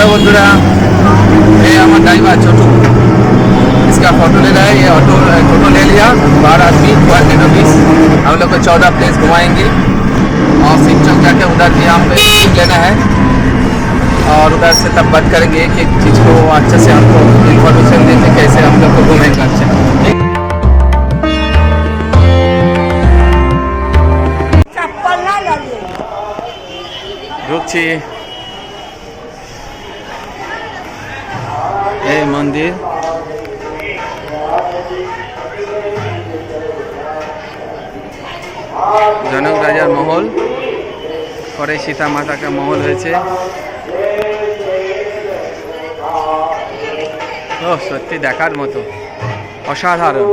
Hello बंधुरा, ये हमारा ड्राइवर छोटू, इसका फोटो ले रहा है। ये ऑटो टोटो ले लिया 12 आदमी 200 रुपीज़। हम लोग को 14 प्लेस घुमाएंगे और फिर चल जाके उधर भी हमको एक लेना है और उधर से तब बात करेंगे एक एक चीज़ को अच्छे से हमको इन्फॉर्मेशन देंगे कैसे हम लोग को घूमेंगे अच्छा। ঢুকছি এই মন্দির, জনক রাজার মহল, পরে সীতা মাতাকে মহল হয়েছে। ও সত্যি দেখার মতো, অসাধারণ।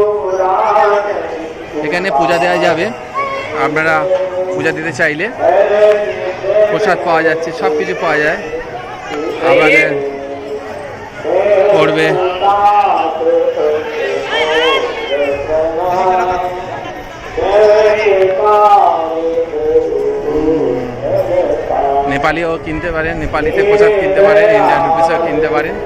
এখানে পূজা দেওয়া যাবে, আপনারা পূজা দিতে চাইলে প্রসাদ পাওয়া যাচ্ছে, সব কিছু পাওয়া যায়। আমাদের পড়বে নেপালিও কিনতে পারেন, নেপালিতে প্রসাদ কিনতে পারেন, ইন্ডিয়ান রুপিসও কিনতে পারেন।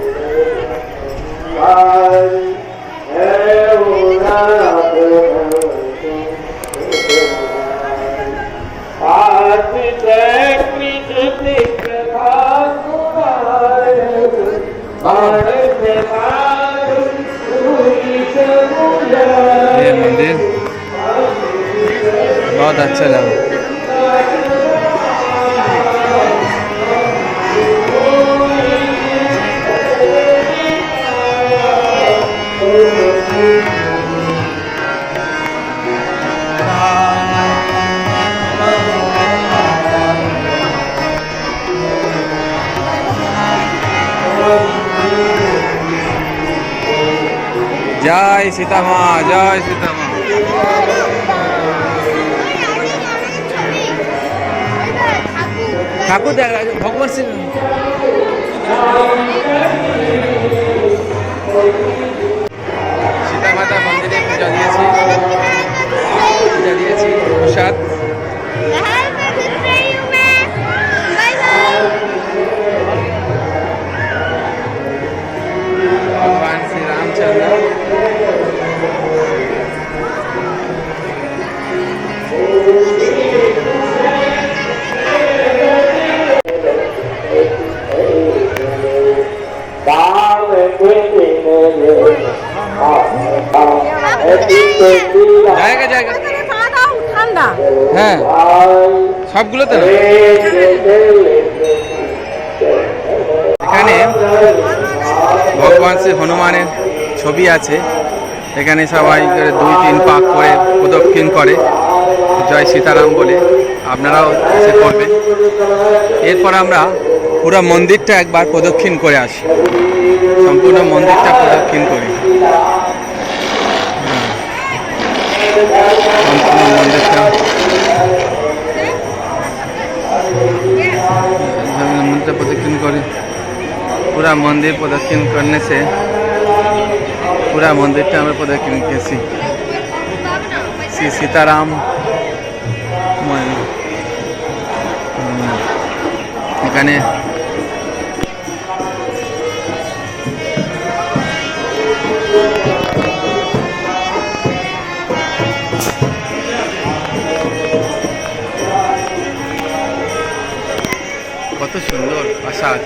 ये मंदिर बहुत अच्छा लगा। जय सीता माँ, जय सीता माँ। ঠাকুর ভগবান শ্রী সীতা মাতা মন্দিরে পূজা দিয়েছি, প্রসাদ। भगवान श्री रामचंद्र জায়গা জায়গা হ্যাঁ সবগুলো তো না। এখানে ভগবান শ্রী হনুমানের ছবি আছে, এখানে সবাই 2-3 পাক করে প্রদক্ষিণ করে জয় সীতারাম বলে, আপনারাও এসে করবেন। এরপর আমরা পুরো মন্দিরটা একবার প্রদক্ষিণ করে আসি, সম্পূর্ণ মন্দিরটা প্রদক্ষিণ করি। সম্পূর্ণ মন্দিরটা प्रदक्षिण करें। पूरा मंदिर प्रदक्षिण करने से पूरा मंदिर हमें प्रदक्षिण कैसी श्री सीताराम এখানে কত সুন্দর প্রাসাদ,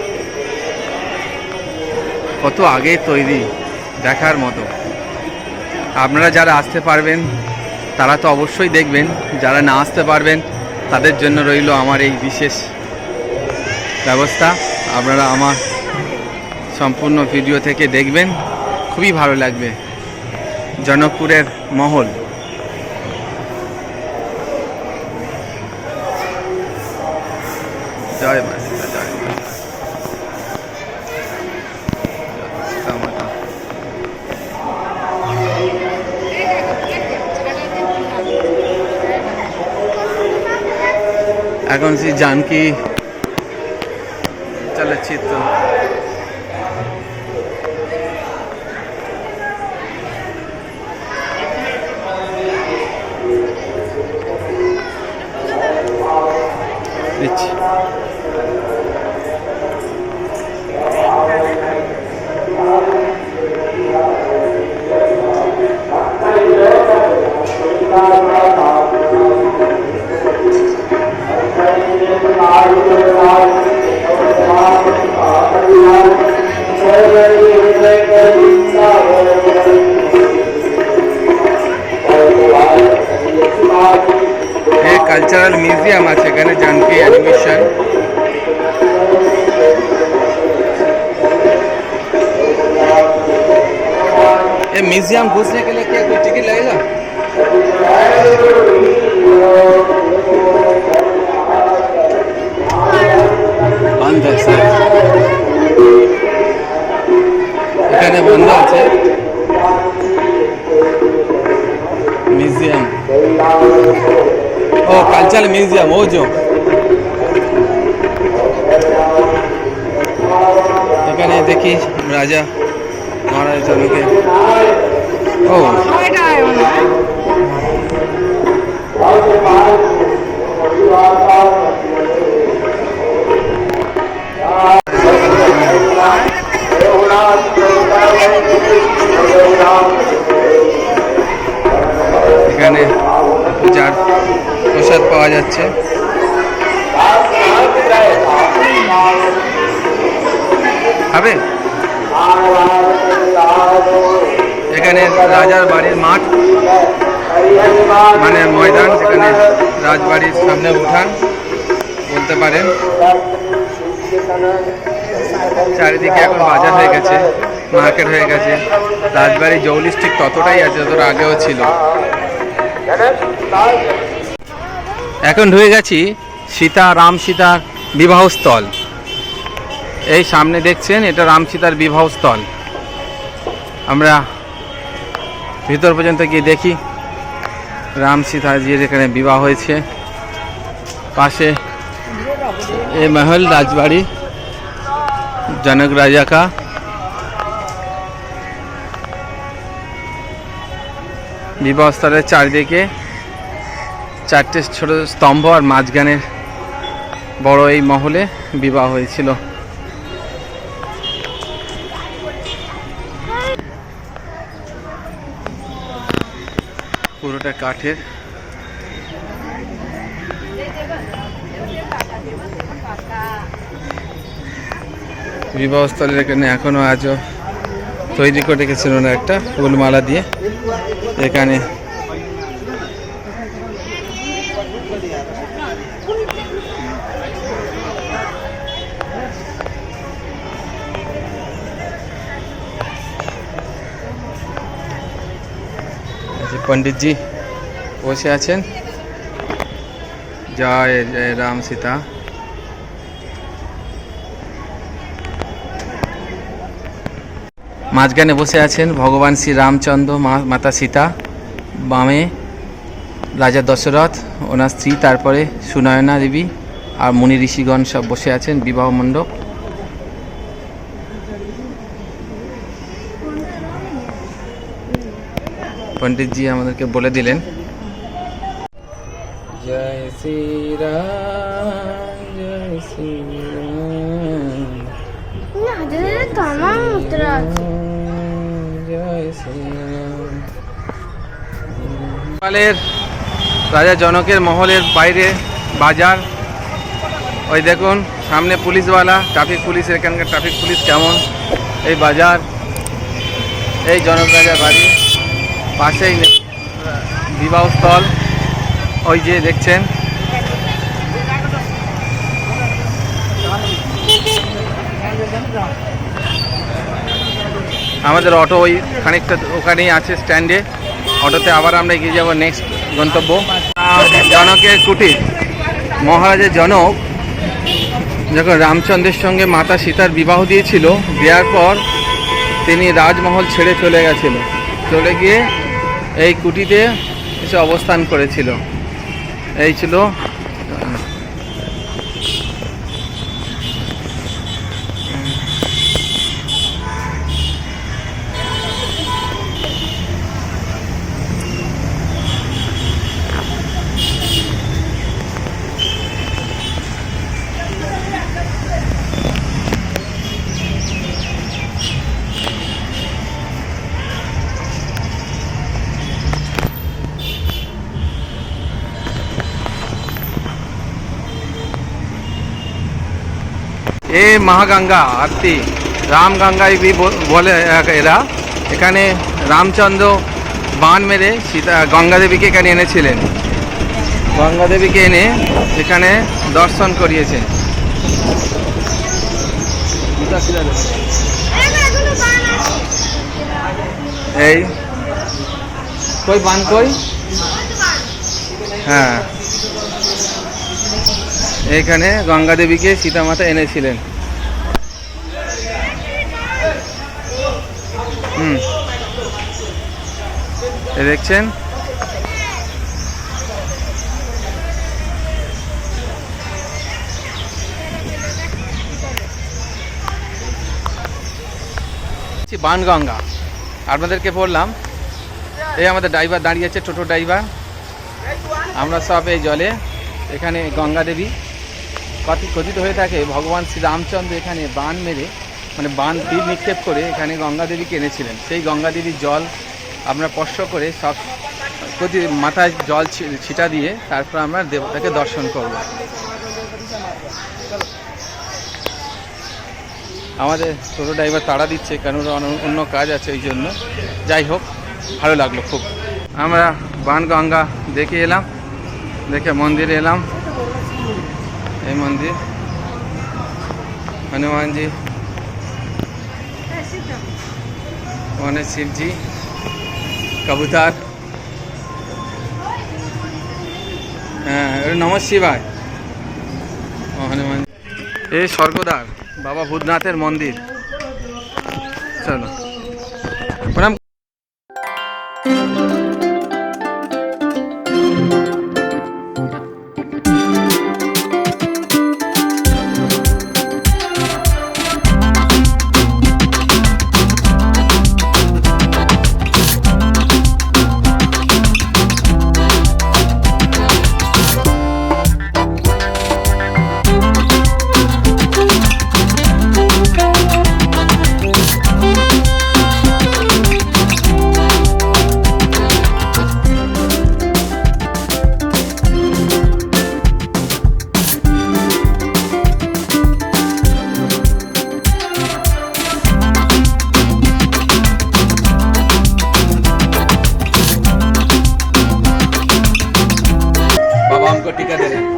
কত আগে তৈরি, দেখার মতো। আপনারা যারা আসতে পারবেন তারা তো অবশ্যই দেখবেন, যারা না আসতে পারবেন তাদের জন্য রইল আমার এই বিশেষ ব্যবস্থা। আপনারা আমার সম্পূর্ণ ভিডিও থেকে দেখবেন, খুবই ভালো লাগবে। জনকপুরের মহল, জয় মা সীতা, জয় মা সীতা মাতা। এখন শ্রী জানকী চলচ্চিত্র দিচ্ছি। কালচারাল মিউজিয়াম আছে এখানে, জানকি অ্যানিমেশন। ये म्यूजियम घुसने के लिए क्या कोई टिकट लगेगा? बंद है सर, এখানে বন্ধ আছে মিউজিয়াম। ও কালচারাল মিউজিয়াম, ও जो এখানে দেখি রাজা মহারাজ জনকে। ও এখানে পূজার প্রসাদ পাওয়া যাচ্ছে। হবে এখানে রাজার বাড়ির মাঠ, মানে ময়দান, সেখানে রাজবাড়ির সামনে উঠান বলতে পারেন। চারিদিকে এখন বাজার হয়ে গেছে, মার্কেট হয়ে গেছে। রাজবাড়ির জৌলিশ ঠিক ততটাই আছে যতটা আগেও ছিল। এখন ঢুকে গেছি রাম সীতার বিবাহস্থল। এই সামনে দেখছেন, এটা রাম সীতার বিবাহস্থল। আমরা ভিতর পর্যন্ত গিয়ে দেখি রাম সীতাজির এখানে বিবাহ হয়েছে। পাশে এই মহল রাজবাড়ি জনক রাজা কা। বিবাহস্থলের চারিদিকে চারটে ছোট স্তম্ভ আর মাঝখানের বড় এই মহলে বিবাহ হয়েছিল। পুরোটা কাঠের। বিবাহস্থলের এখানে এখনো আজও তৈরি করে রেখেছিল না একটা ফুলমালা দিয়ে। এখানে पंडित जी বসে আছেন। জয় জয় রাম সীতা। মাঝখানে বসে আছেন ভগবান শ্রী রামচন্দ্র, মাতা সীতা, বামে রাজা দশরথ, ওনার স্ত্রী, তারপরে সুনয়না দেবী আর মুনি ঋষিগণ সব বসে আছেন বিবাহ মণ্ডপ। पंडित जी আমাদেরকে বলে দিলেন জয় শ্রী রাম জয় শ্রী রাম না জয় তামাম উত্তরা জয় শ্রী রাম। কালের রাজা জনকের মহলের বাইরে বাজার। ওই দেখুন সামনে পুলিশওয়ালা, ট্রাফিক পুলিশ, এখানকার ট্রাফিক পুলিশ কেমন। এই বাজার, এই জনক রাজার বাড়ি, পাশেই বিবাহস্থল ওই যে দেখছেন। আমাদের অটো ওই খানিকটা ওখানেই আছে স্ট্যান্ডে। অটোতে আবার আমরা এগিয়ে যাব নেক্সট গন্তব্য। জনকের কুটির। মহারাজা জনক যখন রামচন্দ্রের সঙ্গে মাতা সীতার বিবাহ দিয়েছিল, দেওয়ার পর তিনি রাজমহল ছেড়ে চলে গেছিল। চলে গিয়ে এই কুটিতে এসে অবস্থান করেছিল। এই ছিল এ মহাগঙ্গা আরতি, রামগঙ্গায় বলে এরা। এখানে রামচন্দ্র বান মেরে সীতা গঙ্গা দেবীকে এখানে এনেছিলেন। গঙ্গা দেবীকে এনে এখানে দর্শন করিয়েছেন। এই কই বান কই? হ্যাঁ, এইখানে গঙ্গা দেবীকে সীতা মাতা এনেছিলেন। এ দেখছেন বানগঙ্গা। আপনাদেরকে বললাম, এই আমাদের ড্রাইভার দাঁড়িয়ে আছে, টোটো ড্রাইভার। আমরা সব এই জলে, এখানে গঙ্গা দেবী কথিত হয়ে থাকে ভগবান শ্রী রামচন্দ্র এখানে বান মেরে, মানে বান তীর নিক্ষেপ করে এখানে গঙ্গা দেবীকে এনেছিলেন। সেই গঙ্গা দেবীর জল আমরা স্পর্শ করে সব প্রতি মাথায় জল ছিটা দিয়ে তারপর আমরা দেবতাকে দর্শন করব। আমাদের টোটো ড্রাইভার তাড়া দিচ্ছে, কারণ অন্য কাজ আছে, ওই জন্য। যাই হোক, ভালো লাগলো খুব। আমরা বানগঙ্গা দেখে এলাম, দেখে মন্দিরে এলাম। এই মন্দির হনুমানজি, ওখানে শিবজি, কবুতর। হ্যাঁ, নম শিবায়। হনুমান, এই স্বর্গদ্বার বাবা ভূতনাথের মন্দির। চলো প্রণাম। हमको टीका दे रहे हैं।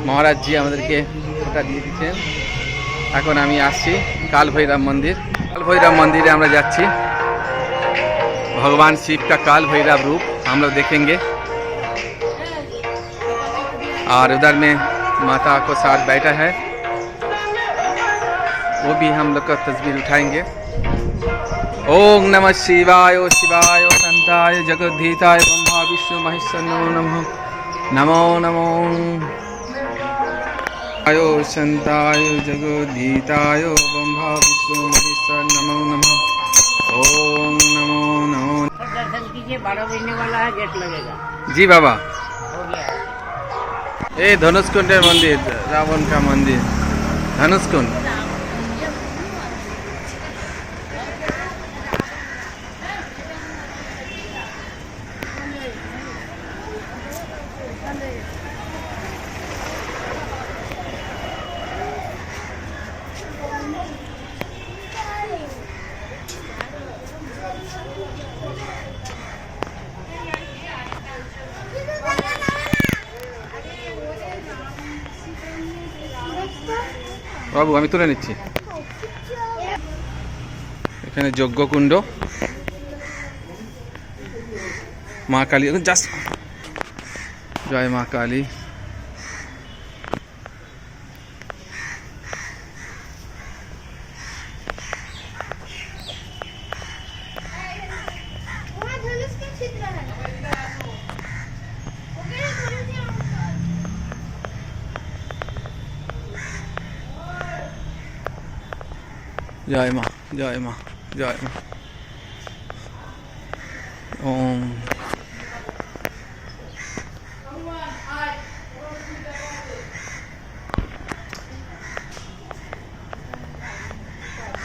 মহারাজ জি আমাদেরকে ওটা দিয়ে দিচ্ছেন। এখন আমি আসছি কাল ভৈরব मंदिर। काल भैरव मंदिर আমরা যাচ্ছি। भगवान शिव का काल भैरव रूप हम लोग देखेंगे, और उधर में माता को साथ बैठा है, वो भी हम लोग का तस्वीर उठाएंगे। ओम नमः शिवाय, शिवाय संताय जगद्धीताय ब्रह्मा विष्णु महेश्वर नमो नमः, नमो नमो आयो संताय जगद्धीताय ब्रह्मा विष्णु महेश्वर नमो नमः, ओम नमो नमो। दर्शन कीजिए, 12 बजने वाला है, गेट लगेगा। जी बाबा। हो गया। ये धनुषकुंड मंदिर, रावण का मंदिर, धनुषकुंड। বাবু আমি তুলে নিচ্ছি। এখানে যজ্ঞকুণ্ড, মা কালী, জাস্ট জয় মা কালী। জয় মা, জয় মা, জয় মা। ওম।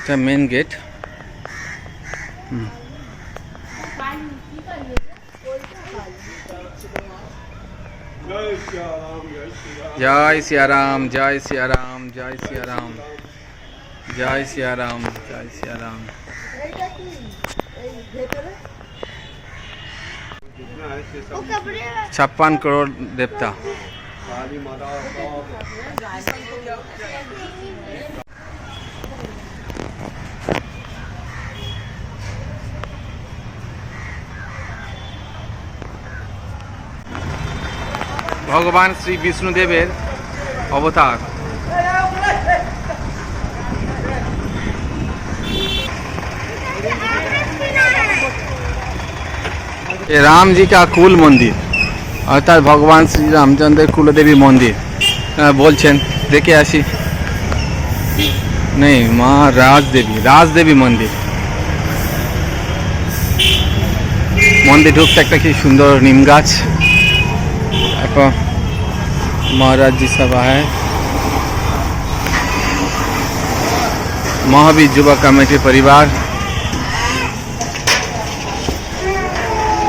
এটা মেন গেট। জয় সিয়ারাম, জয় সিয়ারাম, জয় সিয়ারাম, জয় সিয়ারাম, জয় সিয়ারাম। 56 करोड़ देवता। ভগবান শ্রী বিষ্ণুদেবের अवतार। ये राम जी का कुल मंदिर अर्थात भगवान श्री रामचंद्र कुलदेवी मंदिर बोलছেন দেখে আসি। नहीं माँ राजदेवी मंदिर। मंदिर ঢুকতে একটা কি সুন্দর নিম গাছ। महाराज जी सभा है। महावीर युवा कमेटी परिवार,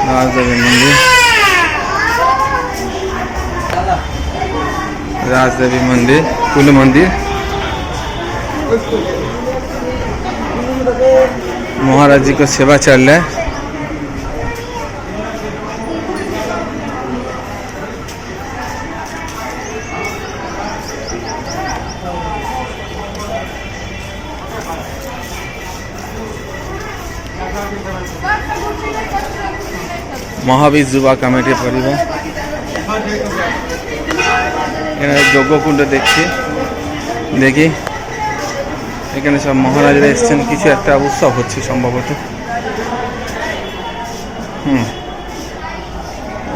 राजदेवी मंदिर, राजदेवी मंदिर, कुल मंदिर। महाराज जी को सेवा चल रहा है। महावीर युवा कमेटी परिवार এখানে যজ্ঞকুণ্ড দেখছি। দেখি এখানে সব মহারাজরা এসেছেন, কিছু একটা উৎসব হচ্ছে সম্ভবত।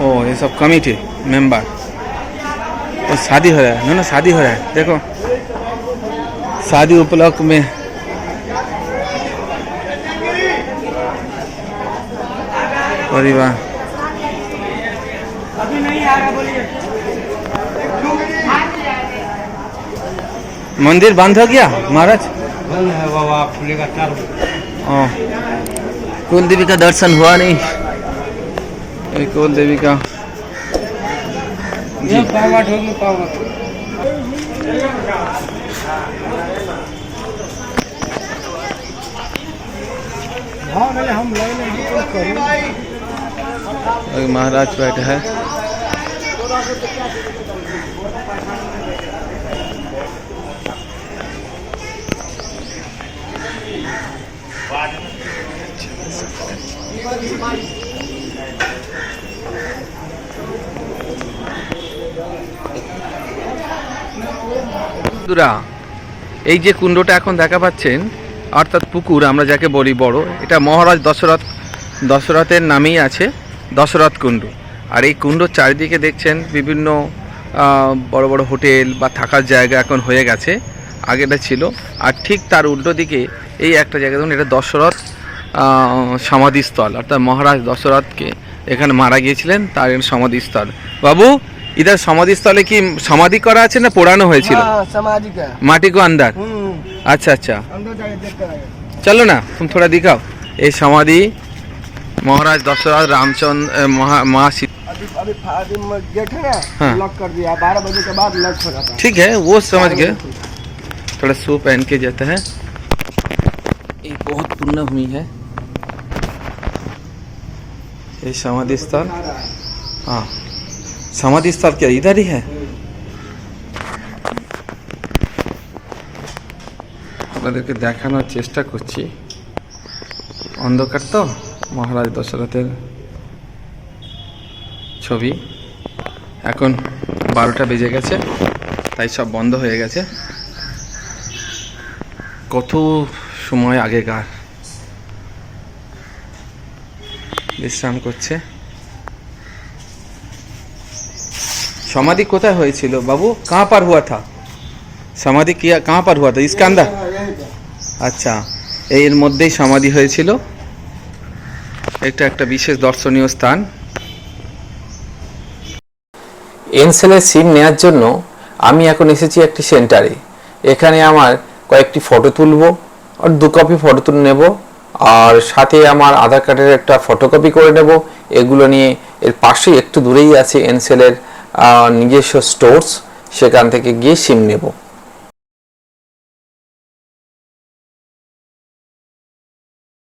ओ ये सब कमेटी मेंबर। और शादी हो रहा है ना, शादी हो रहा है। देखो शादी उपलक्ष्य में परिवार। मंदिर बंद हो गया महाराज? बंद है बाबा, खुलेगा तब। कुल देवी का दर्शन हुआ नहीं। कुल देवी का ये पावट होगी पावट। हाँ नहीं हम महाराज बैठे है। বন্ধুরা এই যে কুণ্ডটা এখন দেখা পাচ্ছেন অর্থাৎ পুকুর আমরা যাকে বলি বড়, এটা মহারাজ দশরথের নামেই আছে, দশরথ কুণ্ড। আর এই কুণ্ডর চারিদিকে দেখছেন বিভিন্ন বড় বড় হোটেল বা থাকার জায়গা এখন হয়ে গেছে, আগেটা ছিল। আর ঠিক তার উল্টো দিকে এই একটা জায়গা দেখুন, এটা দশরথ সমাধিস্থল, অর্থাৎ মহারাজ দশরথকে এখানে মারা গিয়েছিলেন, তার সমাধিস্থল। বাবু इधर समाधि स्थल की समाधि करा है ना पुराना हुए छिलो? समाधि का माटी को अंदर। अच्छा अच्छा अंदर जाके देखते हैं। चलो ना तुम थोड़ा दिखाओ ये समाधि महाराज दशरथ रामचंद्र माँ अभी गेट है ना, लॉक कर दिया। 12 बजे के बाद लॉक हो जाता है। ठीक है वो समझ गए। थोड़ा शू पहन के जाता है। ये बहुत पुण्य भूमि है ये समाधि स्थल। हाँ समाधि स्थल क्या इधर ही है? আপনাদেরকে দেখানোর চেষ্টা করছি, অন্ধকার তো। মহারাজ দশরথের ছবি এখন 12টা বেজে গেছে, তাই সব বন্ধ হয়ে গেছে। কত সময় আগেকার, বিশ্রাম করছে। समाधि কোথায় হয়েছিল বাবু? कहाँ पर हुआ था समाधि? किया कहाँ पर हुआ था? इसके अंदर? আচ্ছা, এর মধ্যেই সমাধি হয়েছিল। এটা একটা বিশেষ দর্শনীয় স্থান। এনসেলের সিম নেওয়ার জন্য আমি এখন এসেছি একটি সেন্টারে। এখানে আমার কয়েকটি ফটো তুলব আর 2 কপি ফটো তুলে নেব, আর সাথে আমার আধার কার্ডের একটা ফটোকপি করে নেব। এগুলো নিয়ে এর পাশেই একটু দূরেই আছে এনসেলের নিজস্ব স্টোরস, সেখান থেকে গিয়ে সিম নেব।